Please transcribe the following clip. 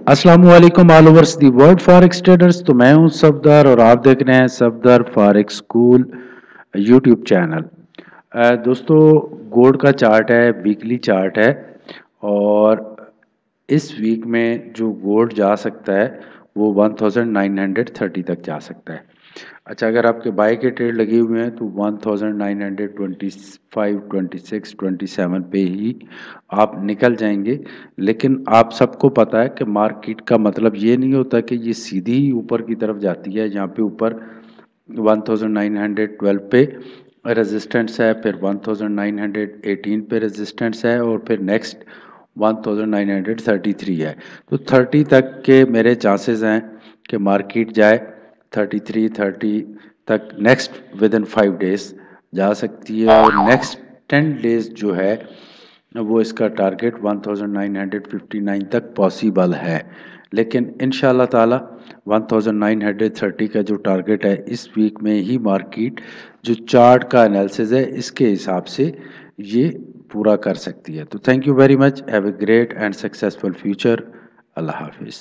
अस्सलामुअलैकुम all overs the world forex traders. तो मैं हूं सफदर और आप देख रहे हैं Safdar forex school YouTube channel. दोस्तों, गोल्ड का चार्ट है, वीकली चार्ट है और इस वीक में जो गोल्ड जा सकता है वो 1930 तक जा सकता है। अच्छा, अगर आपके बाय के ट्रेड लगे हुए हैं तो 1925, 26, 27 पे ही आप निकल जाएंगे। लेकिन आप सबको पता है कि मार्केट का मतलब ये नहीं होता कि ये सीधी ही ऊपर की तरफ जाती है। यहाँ पे ऊपर 1912 पे रेजिस्टेंस है, फिर 1918 पे रेजिस्टेंस है और फिर नेक्स्ट 1933 है। तो 30 तक के मेरे चांसेस हैं कि मार्केट जाए। 33, 30 तक नेक्स्ट विद इन 5 डेज जा सकती है और नेक्स्ट 10 डेज जो है वो इसका टारगेट 1959 तक पॉसिबल है। लेकिन इंशाल्लाह ताला 1930 का जो टारगेट है इस वीक में ही मार्केट जो चार्ट का एनालिसिस है इसके हिसाब से ये पूरा कर सकती है। तो thank you very much, have a great and successful future. Allah हाफिज़।